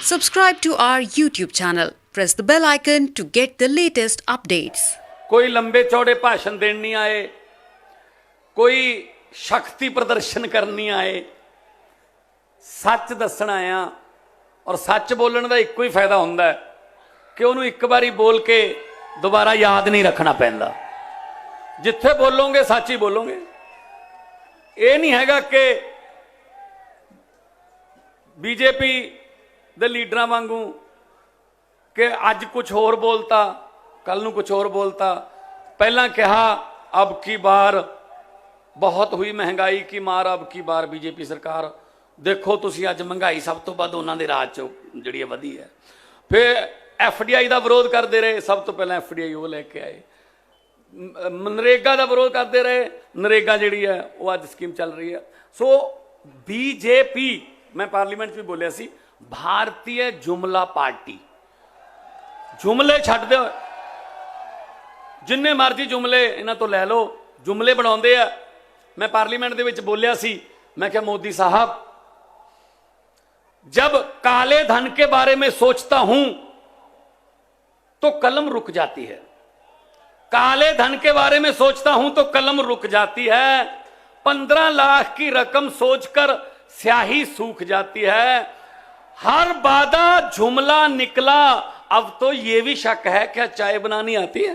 Subscribe to our YouTube channel. Press the bell icon to get the latest updates. कोई लंबे चौड़े भाषण देने नहीं आए, कोई शक्ति प्रदर्शन करने नहीं आए, सच दसण आया। और सच बोलने का एक ही फायदा होंदा है कि उन्होंने एक बारी बोल के दोबारा याद नहीं रखना पैंदा। जिथे बोलोगे सच ही बोलोगे। ये नहीं हैगा कि बीजेपी दे लीडरां वांगू कि अज कुछ होर बोलता कल नूं कुछ होर बोलता। पहला कहा अब की बार बहुत हुई महंगाई की मार, अब की बार बीजेपी सरकार। देखो तुसीं अज महंगाई सब तो वध उन्हां दे राज चों जिहड़ी वधी है। फिर FDI का विरोध करते रहे, सब तो पहले FDI वो लैके आए। मनरेगा का विरोध करते रहे, नरेगा जिहड़ी है वो अज स्कीम चल रही है। सो बीजेपी, मैं पार्लीमेंट भी बोलिया सी, भारतीय जुमला पार्टी। जुमले छड्ड दो, जिन्ने मर्जी जुमले इन्हां तो लै लो, जुमले बनाउंदे आ। मैं पार्लीमेंट दे विच बोलिया सी, मैं कहा मोदी साहब जब काले धन के बारे में सोचता हूं तो कलम रुक जाती है। काले धन के बारे में सोचता हूं तो कलम रुक जाती है। 15 लाख की रकम सोचकर स्याही सूख जाती है। हर वादा जुमला निकला, अब तो यह भी शक है क्या चाय बनानी आती है।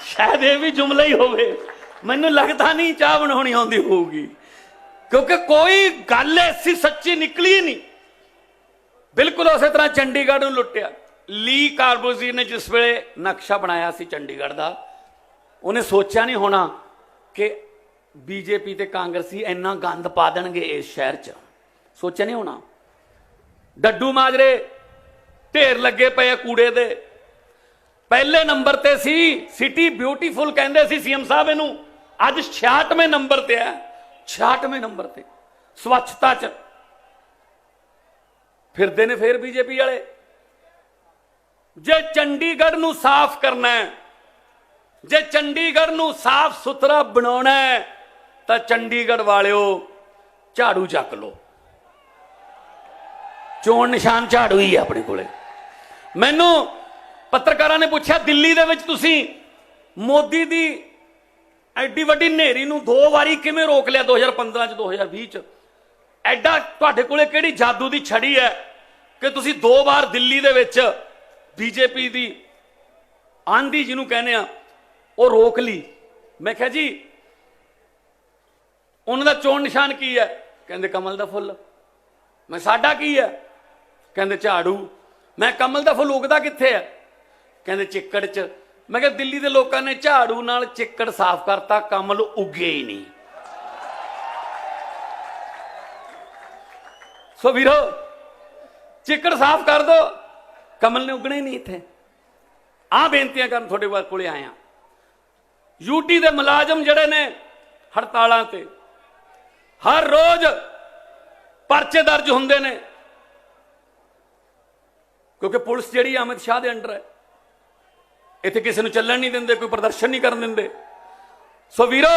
शायद ये भी जुमला ही होवे, मैनू लगता नहीं चाह बनानी आती होगी, क्योंकि कोई गल ऐसी सच्ची निकली ही नहीं। बिल्कुल उस तरह चंडीगढ़ में लुटिया। ली कार्बोजी ने जिस वेले नक्शा बनाया सी चंडीगढ़ का, उन्हें सोचा नहीं होना कि बीजेपी ते कांग्रेसी इन्ना गंद पा देंगे इस शहर च। सोचा नहीं होना। डड्डू माजरे ढेर लगे पे कूड़े दे। पहले नंबर ते सी सिटी ब्यूटीफुल कहंदे सी सीएम साहब इनू, अज 66वें नंबर ते है। 66वें नंबर ते स्वच्छता च फिरदे ने फिर बीजेपी वाले। जे चंडीगढ़ नू साफ करना है, जे चंडीगढ़ नू साफ सुथरा बनाना है, तो चंडीगढ़ वालिओ झाड़ू चक लो। चोण निशान झाड़ू ही है अपने कोले। मैनू पत्रकारां ने पूछा दिल्ली दे विच तुसीं मोदी दी एडी वड्डी नेरी नू 2 वारी किवें रोक लिया, 2015 च 2020 च। एडा तुहाडे कोले किहड़ी जादू दी छड़ी है कि तुसीं 2 बार दिल्ली दे विच बीजेपी दी आंधी जिन्हों कहने आ वो रोक ली। मैं कहा जी उन्होंने चोण निशान की है, कहते कमल का फुल। मैं साडा की है, कहते झाड़ू। मैं कमल का फुल उगदा कित्थे है, कहते चिक्कड़ च। मैं कहा दिल्ली के लोगों ने झाड़ू नाल चिक्कड़ साफ करता, कमल उगे ही नहीं। सो वीरो चिक्कड़ साफ कर दो, कमल ने उगने ही नहीं इत्थे। आ बेनतियां करन थोड़े कोले आया। यूटी दे मुलाजम जड़े ने हड़तालां ते हर रोज परचे दर्ज हुंदे ने, क्योंकि पुलिस जिहड़ी अमित शाह दे अंडर है। इत्थे किसी नूं चलण नहीं दिंदे, कोई प्रदर्शन नहीं करन दिंदे। सो वीरो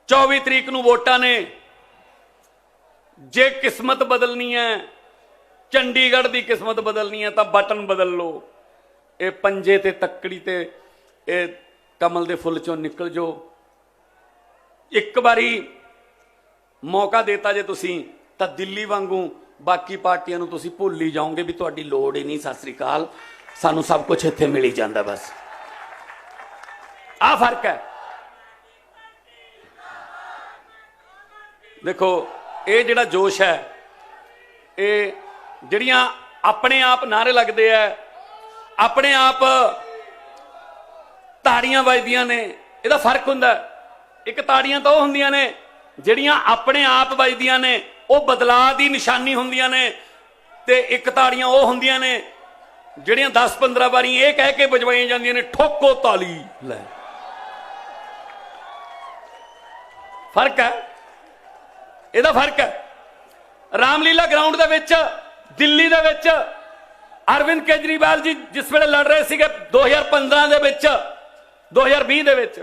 24 तरीक नूं वोटां ने। जे किस्मत बदलनी है, चंडीगढ़ की किस्मत बदलनी है, तो बटन बदल लो। ये पंजे ते तकड़ी ते ये कमल दे फुल चों निकल जो। एक बारी मौका देता जे तुसीं, तां दिल्ली वांगू बाकी पार्टियां नूं तुसीं भुल ही जाओगे भी तुहाडी लोड़ ही नहीं। सत श्री अकाल, सानू सब कुछ इत्थे मिल ही जांदा। बस आ फर्क है। देखो ये जिहड़ा जोश है, ये जिहड़ियां अपने आप नारे लगते हैं, अपने आप ताड़ियां वजदियां ने, इहदा फर्क हुंदा। एक ताड़ियां तो हुंदियां ने जिहड़ियां अपने आप वजदियां ने, वो बदलाव की निशानी हुंदियां ने, ते एक ताड़ियां वो हुंदियां ने जिहड़ियां 10-15 बारी ये कह के बजवाई जांदियां ने ठोको ताली। लै फर्क है, इहदा फर्क है। रामलीला ग्राउंड दे विच दिल्ली दे विच अरविंद केजरीवाल जी जिस वेले लड़ रहे थे 2015 दे विच 2020 दे विच,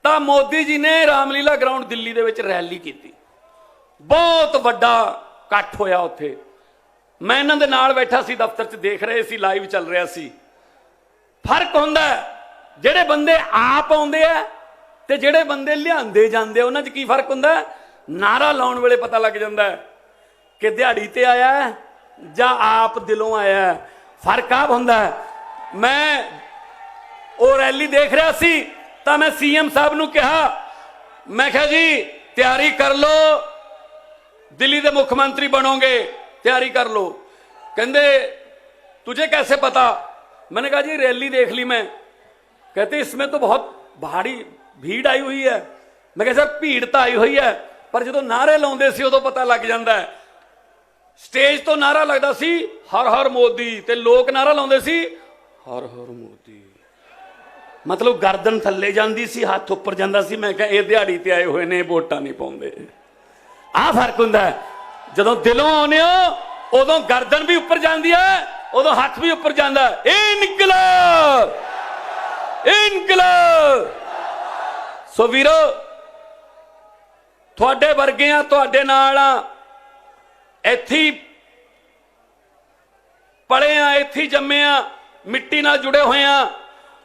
ਤਾਂ ਮੋਦੀ ਜੀ ਨੇ ਰਾਮਲੀਲਾ ਗਰਾਊਂਡ ਦਿੱਲੀ ਦੇ ਵਿੱਚ ਰੈਲੀ ਕੀਤੀ, ਬਹੁਤ ਵੱਡਾ ਇਕੱਠ ਹੋਇਆ ਉੱਥੇ। ਮੈਂ ਇਹਨਾਂ ਦੇ ਨਾਲ ਬੈਠਾ ਸੀ, ਦਫ਼ਤਰ 'ਚ ਦੇਖ ਰਹੇ ਸੀ, ਲਾਈਵ ਚੱਲ ਰਿਹਾ ਸੀ। ਫਰਕ ਹੁੰਦਾ ਜਿਹੜੇ ਬੰਦੇ ਆਪ ਆਉਂਦੇ ਆ ਤੇ ਜਿਹੜੇ ਬੰਦੇ ਲਿਆਂਦੇ ਜਾਂਦੇ, ਉਹਨਾਂ 'ਚ ਕੀ ਫਰਕ ਹੁੰਦਾ? ਨਾਰਾ ਲਾਉਣ ਵੇਲੇ ਪਤਾ ਲੱਗ ਜਾਂਦਾ ਕਿ ਦਿਹਾੜੀ ਤੇ ਆਇਆ ਜਾਂ ਆਪ ਦਿਲੋਂ ਆਇਆ। ਫਰਕ ਆਪ ਹੁੰਦਾ। ਮੈਂ ਉਹ ਰੈਲੀ ਦੇਖ ਰਿਹਾ ਸੀ ਤਾਂ ਮੈਂ ਸੀਐਮ ਸਾਹਿਬ ਨੂੰ ਕਿਹਾ, ਮੈਂ ਕਿਹਾ ਜੀ ਤਿਆਰੀ ਕਰ ਲਓ, दिल्ली के मुख्यमंत्री बनोगे, तैयारी कर लो। कहते तुझे कैसे पता? मैंने कहा जी रैली देख ली मैं। कहते इसमें तो बहुत भारी भीड़ आई हुई है। मैं कहा सर भीड़ तो आई हुई है, पर जो नारे लाते सी उदों पता लग जाता है। स्टेज तो नारा लगता सी हर हर मोदी, ते लोग नारा लाते सी हर हर मोदी, मतलब गर्दन थल्ले जाती सी, हाथ उपर जाता सी। मैं कहा ये दिहाड़ी ते आए हुए ने, वोटां नहीं पाउंदे। आ फर्क हुंदा है। जदों दिलों आउंदे हो उदों गर्दन भी उपर जाती है, उदों हाथ भी उपर जाता है। इनकलाब, इनकलाब। सो वीरो तुहाडे वर्गे आ, तुहाडे नाल आ, इत्थे पले आ, इत्थे जम्मे आ, मिट्टी नाल जुड़े हुए आ।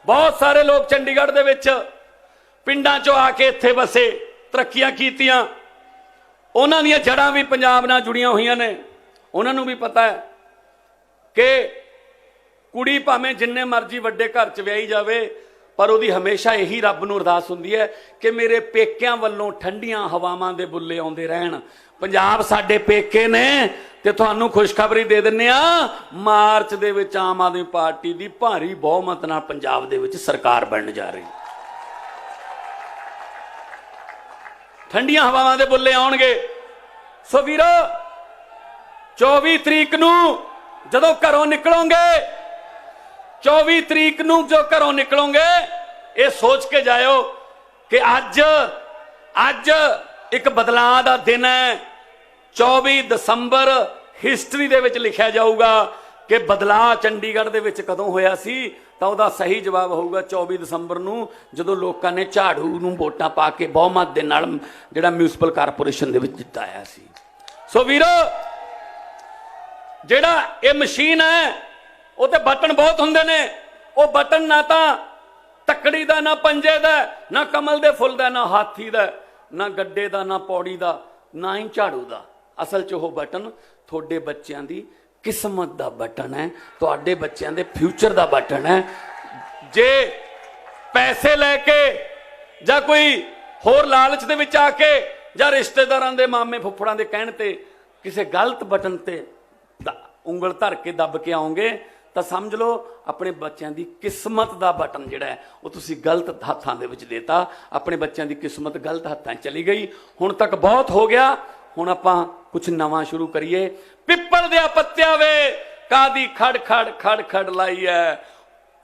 बहुत सारे लोग चंडीगढ़ दे विच पिंडां चों आके इत्थे बसे, तरक्कियां कीतियां। उन्हां दीयां जड़ां भी पंजाब नाल जुड़ियां होईयां ने। उन्हां नूं भी पता है कि कुड़ी भावें जिन्ने मर्जी वड्डे घर च विआही जावे, पर उहदी हमेशा यही रब नूं अरदास हुंदी है कि मेरे पेकिਆਂ ਵੱਲੋਂ ठंडियां हवावां दे बुल्ले आउंदे रहण। पंजाब साडे पेके ने ते तुहानूं खुशखबरी दे दिंदे आ, मार्च दे विच आम आदमी पार्टी दी भारी बहुमत नाल पंजाब दे विच सरकार बनन जा रही। ठंडियां हवावां दे बुल्ले आउणगे। सो वीरो 24 तरीक नूं जदों घरों निकलोगे, 24 तरीक नूं जो घरों निकलोगे, ये सोच के जाओ कि अज अज एक बदलाव का दिन है। 24 दसंबर हिस्टरी दे विच लिखिया जाऊगा कि बदलाव चंडीगढ़ दे विच कदों होया सी, तो उसका सही जवाब होगा 24 दसंबर नूं जदों लोकां ने झाड़ू नूं वोटां पा के बहुमत दे नाल जिहड़ा म्यूनसिपल कारपोरेशन दे विच जिताया सी। सो वीरो जिहड़ा ये मशीन है वो ते बटन बहुत हुंदे ने। वो बटन ना तां तकड़ी दा, ना पंजे दा, ना कमल दे फुल दा, ना हाथी दा, ना गड्डे दा, ना पौड़ी दा, ना ही झाड़ू दा। असल च वो बटन थोड़े बच्चों की किस्मत का बटन है, थोड़े बच्चों के फ्यूचर का बटन है। जे पैसे लैके या कोई होर लालच दे विच आके या रिश्तेदारां दे मामे फुफड़ां दे कहण ते किसी गलत बटन ते उंगल धर के दब के आओगे तो समझ लो अपने बच्चों की किस्मत का बटन जिहड़ा है वो तुसीं गलत हत्थां दे विच देता। अपने बच्चों की किस्मत गलत हत्थां चली गई। हुण तक बहुत हो गया, हुण आपां कुछ नवां शुरू करिए। पिपल दे पत्तिया वे कादी खड़ खड़ खड़ खड़ लाई है,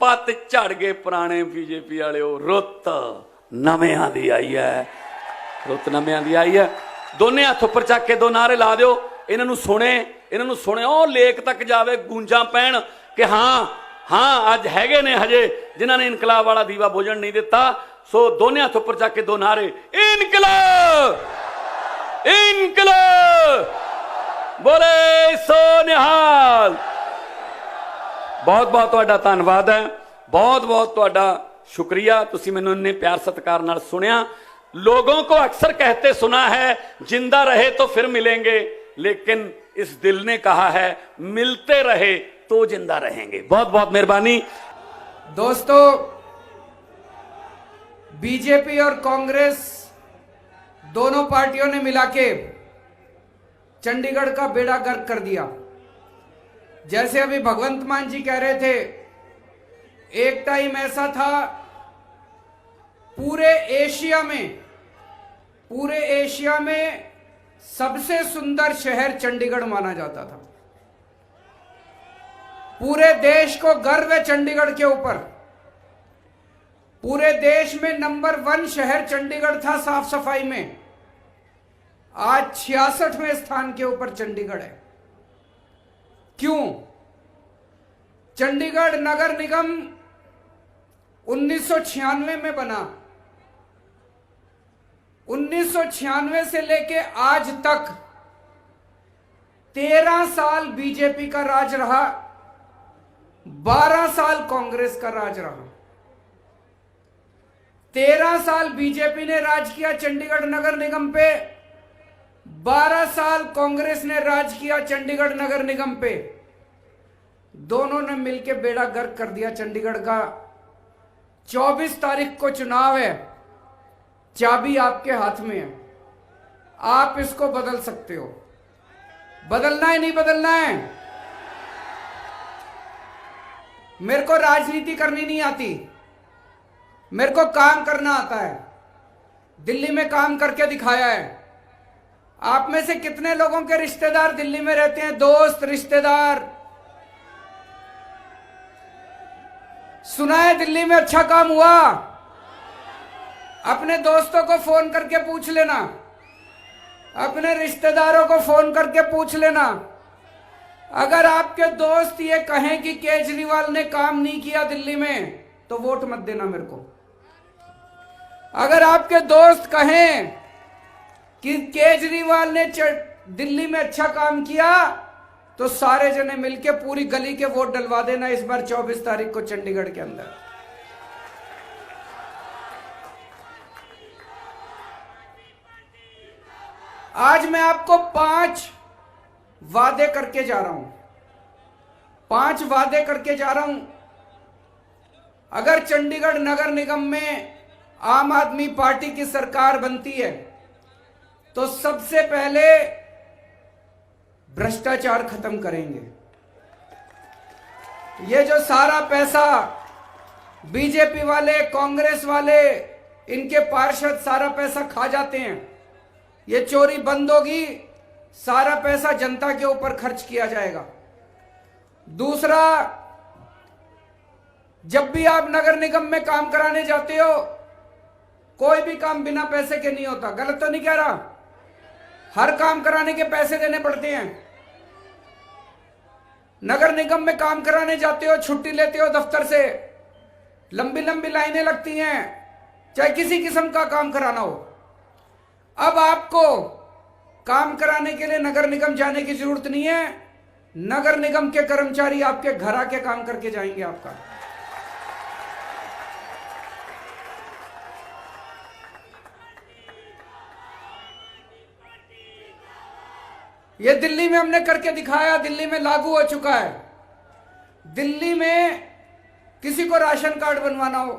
पत झड़ गए पुराने बीजेपी वाले, रुत नविआं दी आई है, रुत नविआं दी आई है। दोने हथ उपर चक के दो नारे ला दिओ, इन्हां नूं सुणे, इन्हां नूं सुणे, ओ लेक तक जावे, गूंजां पैण कि हाँ हाँ अज हैगे ने हजे जिन्हां ने इनकलाब वाला दीवा बुझण नहीं दिता। सो दोने हथ उपर चक के दो नारे, इनकलाब, इनकलाब, बोले सो निहाल। बहुत बहुत तुहाडा धन्नवाद है, बहुत बहुत तुहाडा शुक्रिया, तुसीं मैनूं इन्ने प्यार सत्कार नाल सुनिया। लोगों को अक्सर कहते सुना है जिंदा रहे तो फिर मिलेंगे, लेकिन इस दिल ने कहा है मिलते रहे तो जिंदा रहेंगे। बहुत बहुत मेहरबानी। दोस्तों, बीजेपी और कांग्रेस दोनों पार्टियों ने मिलाके चंडीगढ़ का बेड़ा गर्क कर दिया। जैसे अभी भगवंत मान जी कह रहे थे, एक टाइम ऐसा था पूरे एशिया में सबसे सुंदर शहर चंडीगढ़ माना जाता था। पूरे देश को गर्व है चंडीगढ़ के ऊपर। पूरे देश में नंबर 1 शहर चंडीगढ़ था साफ सफाई में। आज 66वें स्थान के ऊपर चंडीगढ़ है। क्यों? चंडीगढ़ नगर निगम 1996 में बना 1996 से लेके आज तक 13 साल बीजेपी का राज रहा, 12 साल कांग्रेस का राज रहा। 13 साल बीजेपी ने राज किया चंडीगढ़ नगर निगम पे, 12 साल कांग्रेस ने राज किया चंडीगढ़ नगर निगम पे। दोनों ने मिलकर बेड़ा गर्क कर दिया चंडीगढ़ का। 24 तारीख को चुनाव है, चाबी आपके हाथ में है, आप इसको बदल सकते हो। बदलना है नहीं बदलना है? मेरे को राजनीति करनी नहीं आती, मेरे को काम करना आता है। दिल्ली में काम करके दिखाया है। आप में से कितने लोगों के रिश्तेदार दिल्ली में रहते हैं? दोस्त, रिश्तेदार? सुना है दिल्ली में अच्छा काम हुआ? अपने दोस्तों को फोन करके पूछ लेना, अपने रिश्तेदारों को फोन करके पूछ लेना। अगर आपके दोस्त ये कहें कि केजरीवाल ने काम नहीं किया दिल्ली में, तो वोट मत देना मेरे को। अगर आपके दोस्त कहें कि केजरीवाल ने दिल्ली में अच्छा काम किया, तो सारे जने मिलके पूरी गली के वोट डलवा देना इस बार 24 तारीख को चंडीगढ़ के अंदर। आज मैं आपको 5 वादे करके जा रहा हूं, 5 वादे करके जा रहा हूं। अगर चंडीगढ़ नगर निगम में आम आदमी पार्टी की सरकार बनती है, तो सबसे पहले भ्रष्टाचार खत्म करेंगे। ये जो सारा पैसा बीजेपी वाले, कांग्रेस वाले, इनके पार्षद सारा पैसा खा जाते हैं, ये चोरी बंद होगी। सारा पैसा जनता के ऊपर खर्च किया जाएगा। दूसरा, जब भी आप नगर निगम में काम कराने जाते हो, कोई भी काम बिना पैसे के नहीं होता। गलत तो नहीं कह रहा? हर काम कराने के पैसे देने पड़ते हैं। नगर निगम में काम कराने जाते हो, छुट्टी लेते हो दफ्तर से, लंबी लंबी लाइनें लगती हैं, चाहे किसी किस्म का काम कराना हो। अब आपको काम कराने के लिए नगर निगम जाने की जरूरत नहीं है। नगर निगम के कर्मचारी आपके घर आके काम करके जाएंगे आपका। ये दिल्ली में हमने करके दिखाया, दिल्ली में लागू हो चुका है। दिल्ली में किसी को राशन कार्ड बनवाना हो,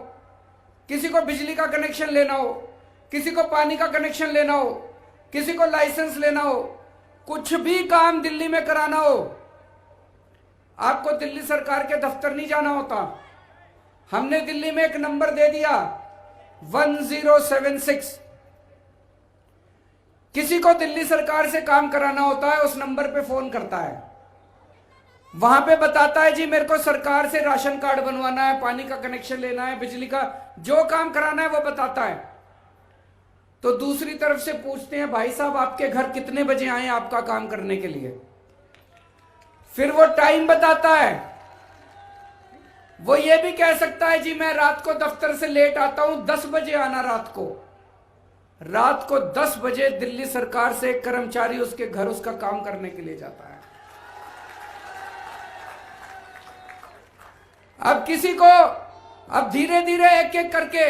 किसी को बिजली का कनेक्शन लेना हो, किसी को पानी का कनेक्शन लेना हो, किसी को लाइसेंस लेना हो, कुछ भी काम दिल्ली में कराना हो, आपको दिल्ली सरकार के दफ्तर नहीं जाना होता। हमने दिल्ली में एक नंबर दे दिया 1076। किसी को दिल्ली सरकार से काम कराना होता है, उस नंबर पे फोन करता है, वहां पे बताता है जी मेरे को सरकार से राशन कार्ड बनवाना है, पानी का कनेक्शन लेना है, बिजली का जो काम कराना है वो बताता है। तो दूसरी तरफ से पूछते हैं भाई साहब आपके घर कितने बजे आए आपका काम करने के लिए, फिर वो टाइम बताता है। वो ये भी कह सकता है जी मैं रात को दफ्तर से लेट आता हूं, 10 बजे आना। रात को 10 बजे दिल्ली सरकार से एक कर्मचारी उसके घर उसका काम करने के लिए जाता है। अब किसी को, अब धीरे धीरे एक एक करके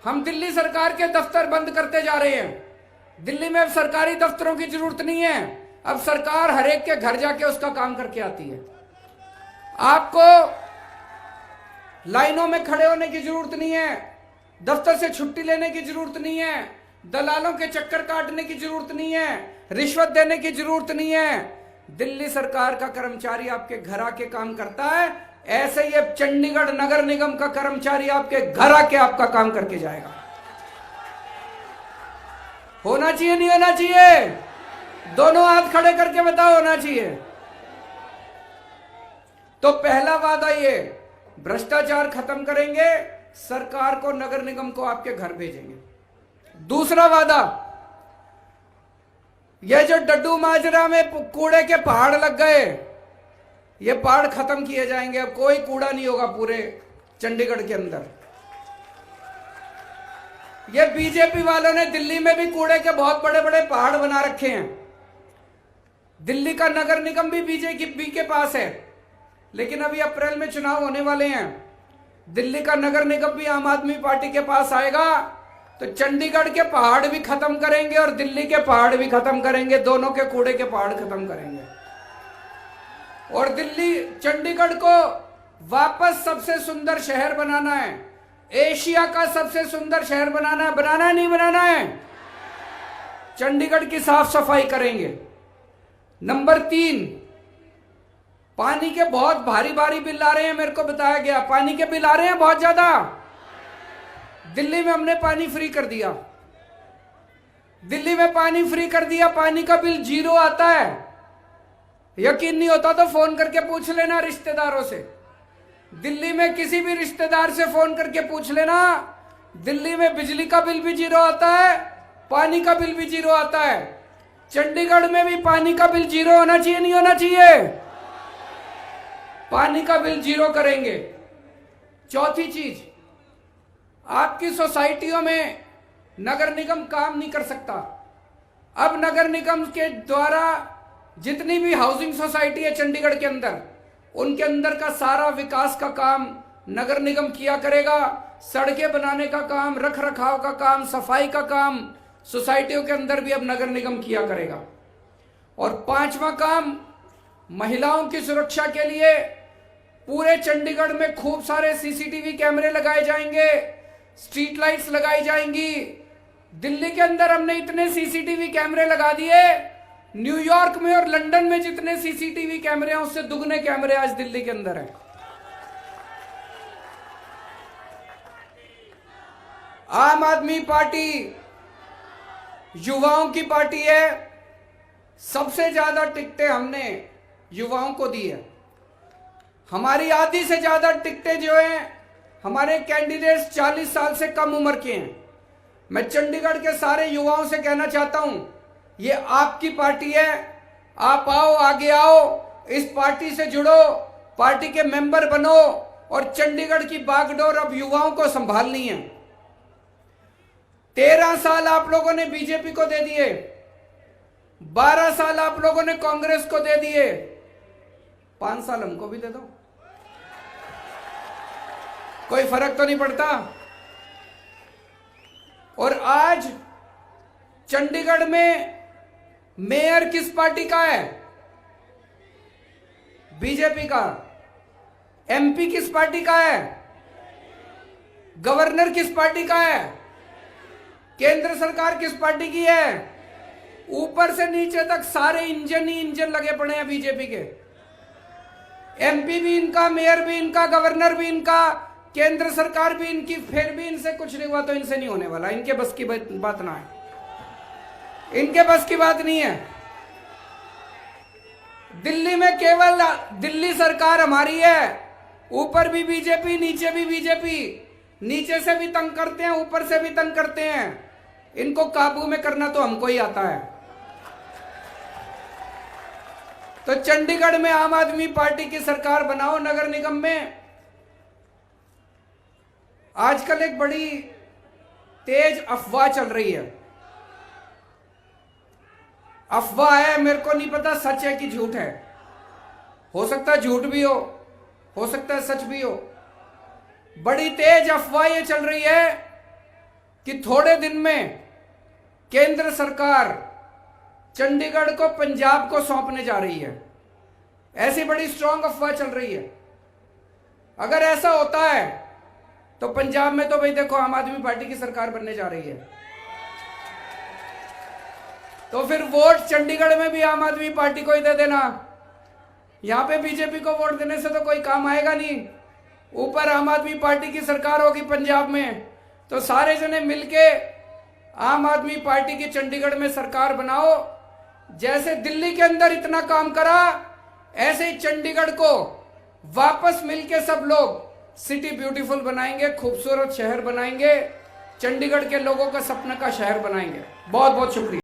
हम दिल्ली सरकार के दफ्तर बंद करते जा रहे हैं। दिल्ली में अब सरकारी दफ्तरों की जरूरत नहीं है, अब सरकार हर एक के घर जाके उसका काम करके आती है। आपको लाइनों में खड़े होने की जरूरत नहीं है, दफ्तर से छुट्टी लेने की जरूरत नहीं है, दलालों के चक्कर काटने की जरूरत नहीं है, रिश्वत देने की जरूरत नहीं है। दिल्ली सरकार का कर्मचारी आपके घर आके काम करता है, ऐसे ही चंडीगढ़ नगर निगम का कर्मचारी आपके घर आके आपका काम करके जाएगा। होना चाहिए नहीं होना चाहिए? दोनों हाथ खड़े करके बताओ, होना चाहिए। तो पहला वादा ये, भ्रष्टाचार खत्म करेंगे, सरकार को, नगर निगम को आपके घर भेजेंगे। दूसरा वादा, ये जो डड्डू माजरा में कूड़े के पहाड़ लग गए, ये पहाड़ खत्म किए जाएंगे। अब कोई कूड़ा नहीं होगा पूरे चंडीगढ़ के अंदर। ये बीजेपी वालों ने दिल्ली में भी कूड़े के बहुत बड़े बड़े पहाड़ बना रखे हैं। दिल्ली का नगर निगम भी बीजेपी के पास है, लेकिन अभी अप्रैल में चुनाव होने वाले हैं। दिल्ली का नगर निगम भी आम आदमी पार्टी के पास आएगा तो चंडीगढ़ के पहाड़ भी खत्म करेंगे और दिल्ली के पहाड़ भी खत्म करेंगे, दोनों के कूड़े के पहाड़ खत्म करेंगे और दिल्ली चंडीगढ़ को वापस सबसे सुंदर शहर बनाना है, एशिया का सबसे सुंदर शहर बनाना है। बनाना है नहीं बनाना है? चंडीगढ़ की साफ सफाई करेंगे। नंबर 3, पानी के बहुत भारी भारी बिल आ रहे हैं, मेरे को बताया गया पानी के बिल आ रहे हैं बहुत ज्यादा। दिल्ली में हमने पानी फ्री कर दिया, दिल्ली में पानी फ्री कर दिया, पानी का बिल 0 आता है। यकीन नहीं होता तो फोन करके पूछ लेना रिश्तेदारों से, दिल्ली में किसी भी रिश्तेदार से फोन करके पूछ लेना, दिल्ली में बिजली का बिल भी 0 आता है, पानी का बिल भी 0 आता है। चंडीगढ़ में भी पानी का बिल 0 होना चाहिए, नहीं होना चाहिए? पानी का बिल 0 करेंगे। चौथी चीज, आपकी सोसाइटियों में नगर निगम काम नहीं कर सकता। अब नगर निगम के द्वारा जितनी भी हाउसिंग सोसाइटी है चंडीगढ़ के अंदर, उनके अंदर का सारा विकास का काम नगर निगम किया करेगा। सड़कें बनाने का काम, रख रखाव का काम, सफाई का काम सोसाइटियों के अंदर भी अब नगर निगम किया करेगा। और 5वां काम, महिलाओं की सुरक्षा के लिए पूरे चंडीगढ़ में खूब सारे सीसीटीवी कैमरे लगाए जाएंगे, स्ट्रीट लाइट्स लगाई जाएंगी। दिल्ली के अंदर हमने इतने सीसीटीवी कैमरे लगा दिए, न्यूयॉर्क में और लंदन में जितने सीसीटीवी कैमरे हैं उससे दुगने कैमरे आज दिल्ली के अंदर हैं। आम आदमी पार्टी युवाओं की पार्टी है, सबसे ज्यादा टिकटें हमने युवाओं को दी है। हमारी आधी से ज्यादा टिकटें जो हैं हमारे कैंडिडेट्स 40 साल से कम उम्र के हैं। मैं चंडीगढ़ के सारे युवाओं से कहना चाहता हूं, ये आपकी पार्टी है, आप आओ, आगे आओ, इस पार्टी से जुड़ो, पार्टी के मेंबर बनो और चंडीगढ़ की बागडोर अब युवाओं को संभालनी है। 13 साल आप लोगों ने बीजेपी को दे दिए, 12 साल आप लोगों ने कांग्रेस को दे दिए, 5 साल हमको भी दे दो, कोई फर्क तो नहीं पड़ता। और आज चंडीगढ़ में मेयर किस पार्टी का है? बीजेपी का। एमपी किस पार्टी का है? गवर्नर किस पार्टी का है? केंद्र सरकार किस पार्टी की है? ऊपर से नीचे तक सारे इंजन ही इंजन लगे पड़े हैं बीजेपी के। एमपी भी इनका, मेयर भी इनका, गवर्नर भी इनका, केंद्र सरकार भी इनकी, फिर भी इनसे कुछ नहीं हुआ तो इनसे नहीं होने वाला। इनके बस की बात ना है, इनके बस की बात नहीं है। दिल्ली में केवल दिल्ली सरकार हमारी है, ऊपर भी बीजेपी, नीचे भी बीजेपी, नीचे से भी तंग करते हैं, ऊपर से भी तंग करते हैं। इनको काबू में करना तो हमको ही आता है। तो चंडीगढ़ में आम आदमी पार्टी की सरकार बनाओ नगर निगम में। आजकल एक बड़ी तेज अफवाह चल रही है, अफवाह है, मेरे को नहीं पता सच है कि झूठ है, हो सकता है झूठ भी हो सकता है सच भी हो। बड़ी तेज अफवाह ये चल रही है कि थोड़े दिन में केंद्र सरकार चंडीगढ़ को पंजाब को सौंपने जा रही है, ऐसी बड़ी स्ट्रांग अफवाह चल रही है। अगर ऐसा होता है तो पंजाब में तो भाई देखो आम आदमी पार्टी की सरकार बनने जा रही है, तो फिर वोट चंडीगढ़ में भी आम आदमी पार्टी को ही दे देना। यहां पे बीजेपी को वोट देने से तो कोई काम आएगा नहीं। ऊपर आम आदमी पार्टी की सरकार होगी पंजाब में, तो सारे जने मिलके आम आदमी पार्टी की चंडीगढ़ में सरकार बनाओ। जैसे दिल्ली के अंदर इतना काम करा, ऐसे ही चंडीगढ़ को वापस मिलके सब लोग सिटी ब्यूटीफुल बनाएंगे, खूबसूरत शहर बनाएंगे, चंडीगढ़ के लोगों का सपने का शहर बनाएंगे। बहुत बहुत शुक्रिया।